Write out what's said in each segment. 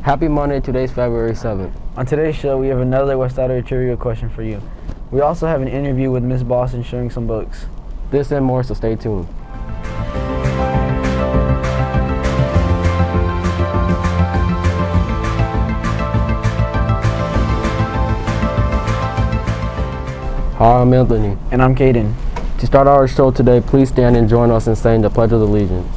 Happy Monday, today's February 7th. On today's show, we have another West Idaho trivia question for you. We also have an interview with Miss Boston showing some books. This and more, so stay tuned. Hi, I'm Anthony. And I'm Caden. To start our show today, please stand and join us in saying the Pledge of Allegiance.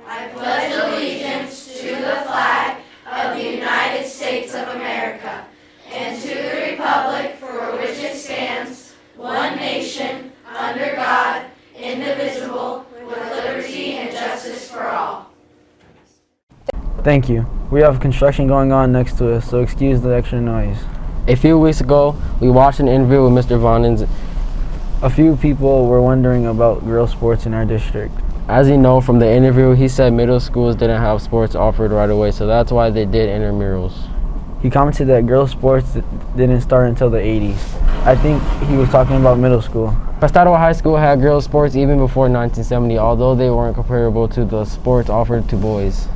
I pledge allegiance to the flag of the United States of America and to the republic for which it stands, one nation, under God, indivisible, with liberty and justice for all. Thank you. We have construction going on next to us, so excuse the extra noise. A few weeks ago, we watched an interview with Mr. Vonens. A few people were wondering about girls' sports in our district. As you know from the interview, he said middle schools didn't have sports offered right away, so that's why they did intramurals. He commented that girls' sports didn't start until the 80s. I think he was talking about middle school. West Idaho High School had girls' sports even before 1970, although they weren't comparable to the sports offered to boys.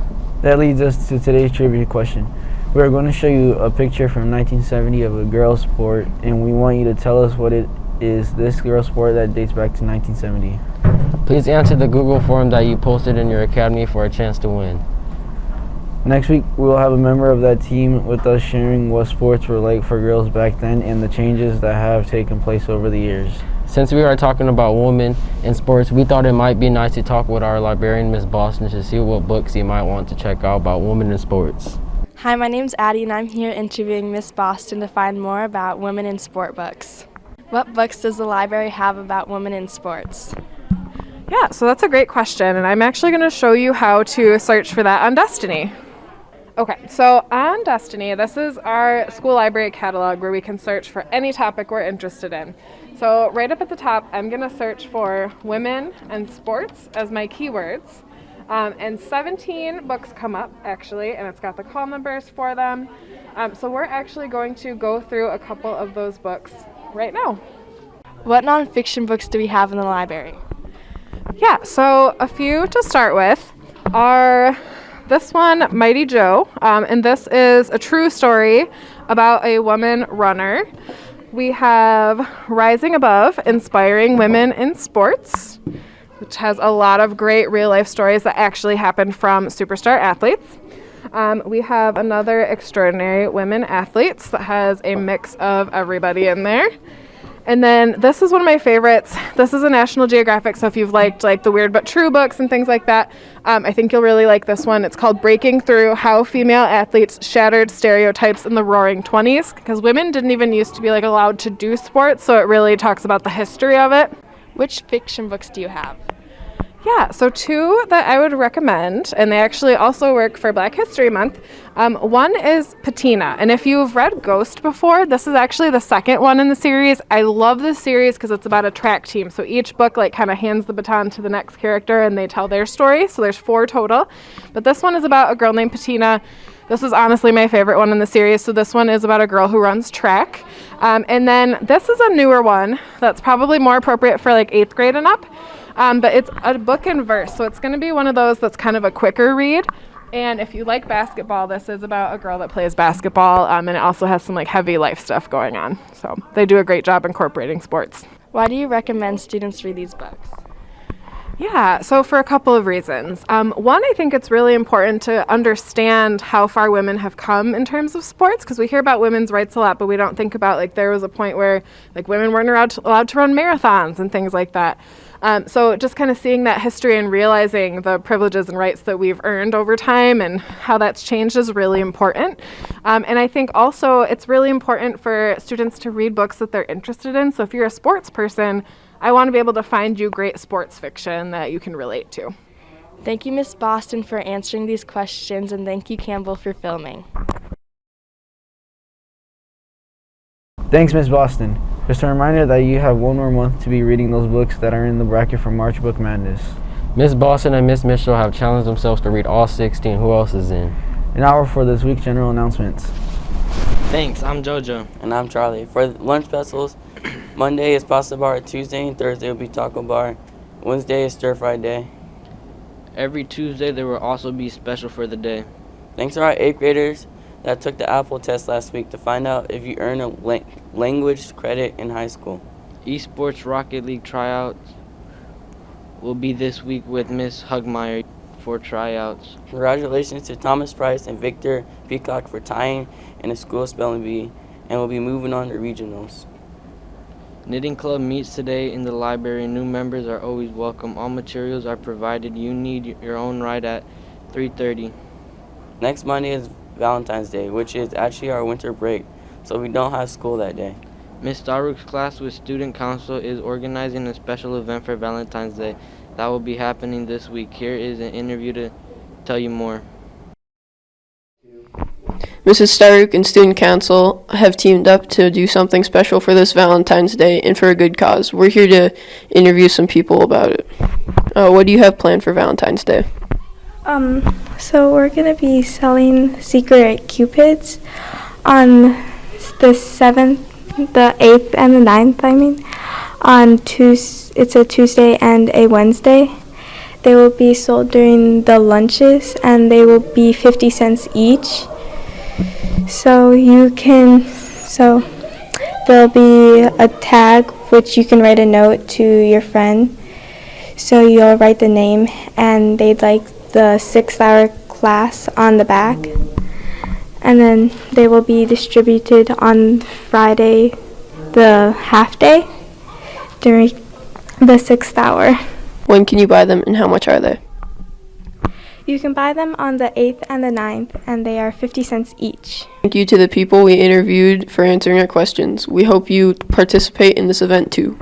That leads us to today's trivia question. We are going to show you a picture from 1970 of a girls' sport, and we want you to tell us what it is this girls' sport that dates back to 1970. Please answer the Google form that you posted in your academy for a chance to win. Next week, we will have a member of that team with us sharing what sports were like for girls back then and the changes that have taken place over the years. Since we are talking about women in sports, we thought it might be nice to talk with our librarian, Ms. Boston, to see what books you might want to check out about women in sports. Hi, my name's Addie, and I'm here interviewing Miss Boston to find more about women in sport books. What books does the library have about women in sports? Yeah, so that's a great question, and I'm actually going to show you how to search for that on Destiny. Okay, so on Destiny, this is our school library catalog where we can search for any topic we're interested in. So right up at the top, I'm going to search for women and sports as my keywords. And 17 books come up, actually, and it's got the call numbers for them. So we're actually going to go through a couple of those books right now. What nonfiction books do we have in the library? Yeah, so a few to start with are this one, Mighty Joe, and this is a true story about a woman runner. We have Rising Above, Inspiring Women in Sports, which has a lot of great real-life stories that actually happened from superstar athletes. We have another Extraordinary Women Athletes that has a mix of everybody in there. And then this is one of my favorites. This is a National Geographic, so if you've liked like the Weird But True books and things like that, I think you'll really like this one. It's called Breaking Through: How Female Athletes Shattered Stereotypes in the Roaring 20s, because women didn't even used to be like allowed to do sports, so it really talks about the history of it. Which fiction books do you have? Yeah, so two that I would recommend, and they actually also work for Black History Month. One is Patina, and if you've read Ghost before, this is actually the second one in the series. I love this series because it's about a track team, so each book like kind of hands the baton to the next character and they tell their story, so there's 4 total. But this one is about a girl named Patina. This is honestly my favorite one in the series, so this one is about a girl who runs track. And then this is a newer one that's probably more appropriate for like 8th grade and up. But it's a book in verse, so it's going to be one of those that's kind of a quicker read. And if you like basketball, this is about a girl that plays basketball, and it also has some like heavy life stuff going on. So they do a great job incorporating sports. Why do you recommend students read these books? Yeah, so for a couple of reasons. One, I think it's really important to understand how far women have come in terms of sports, because we hear about women's rights a lot, but we don't think about like there was a point where like women weren't allowed to run marathons and things like that. So just kind of seeing that history and realizing the privileges and rights that we've earned over time and how that's changed is really important. And I think also it's really important for students to read books that they're interested in. So if you're a sports person, I want to be able to find you great sports fiction that you can relate to. Thank you, Miss Boston, for answering these questions, and thank you, Campbell, for filming. Thanks, Miss Boston. Just a reminder that you have one more month to be reading those books that are in the bracket for March Book Madness. Miss Boston and Miss Mitchell have challenged themselves to read all 16. Who else is in? An hour for this week's general announcements. Thanks, I'm JoJo. And I'm Charlie. For lunch specials, Monday is pasta bar, Tuesday and Thursday will be taco bar, Wednesday is stir fry day. Every Tuesday there will also be special for the day. Thanks to our 8th graders that took the Apple test last week to find out if you earn a language credit in high school. Esports Rocket League tryouts will be this week with Miss Hugmeyer for tryouts. Congratulations to Thomas Price and Victor Peacock for tying in a school spelling bee and will be moving on to regionals. Knitting Club meets today in the library. New members are always welcome. All materials are provided. You need your own ride at 3:30. Next Monday is Valentine's Day, which is actually our winter break, so we don't have school that day. Ms. Starrook's class with Student Council is organizing a special event for Valentine's Day that will be happening this week. Here is an interview to tell you more. Mrs. Starrook and Student Council have teamed up to do something special for this Valentine's Day and for a good cause. We're here to interview some people about it. What do you have planned for Valentine's Day? So we're going to be selling secret Cupids on the 7th, the 8th, and the 9th, it's a Tuesday and a Wednesday. They will be sold during the lunches, and they will be 50 cents each. So there'll be a tag which you can write a note to your friend. So you'll write the name, and they'd like the 6-hour class on the back. And then they will be distributed on Friday, the half day, during the 6th hour. When can you buy them and how much are they? You can buy them on the 8th and the 9th, and they are 50 cents each. Thank you to the people we interviewed for answering our questions. We hope you participate in this event too.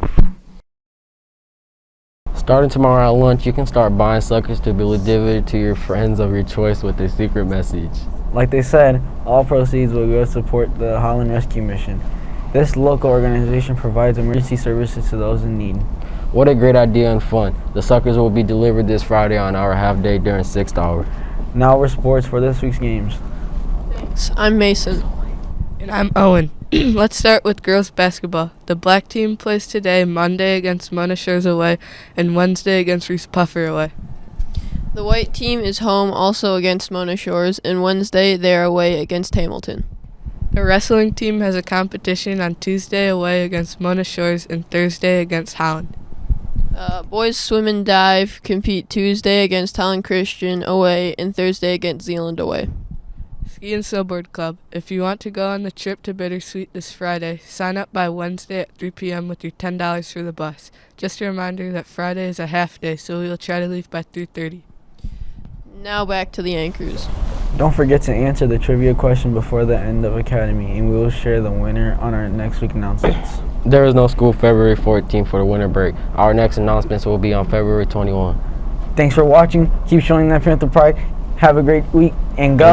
Starting tomorrow at lunch, you can start buying suckers to be delivered to your friends of your choice with a secret message. Like they said, all proceeds will go to support the Holland Rescue Mission. This local organization provides emergency services to those in need. What a great idea and fun. The suckers will be delivered this Friday on our half day during 6th hour. Now we're sports for this week's games. Thanks. I'm Mason. And I'm Owen. Let's start with girls basketball. The black team plays today, Monday against Mona Shores away, and Wednesday against Reese Puffer away. The white team is home also against Mona Shores, and Wednesday they are away against Hamilton. The wrestling team has a competition on Tuesday away against Mona Shores and Thursday against Holland. Boys swim and dive compete Tuesday against Holland Christian away and Thursday against Zeeland away. Ski and Snowboard Club. If you want to go on the trip to Bittersweet this Friday, sign up by Wednesday at 3 p.m. with your $10 for the bus. Just a reminder that Friday is a half day, so we will try to leave by 3:30. Now back to the anchors. Don't forget to answer the trivia question before the end of Academy, and we will share the winner on our next week announcements. There is no school February 14th for the winter break. Our next announcements will be on February 21. Thanks for watching. Keep showing that Panther pride. Have a great week and go.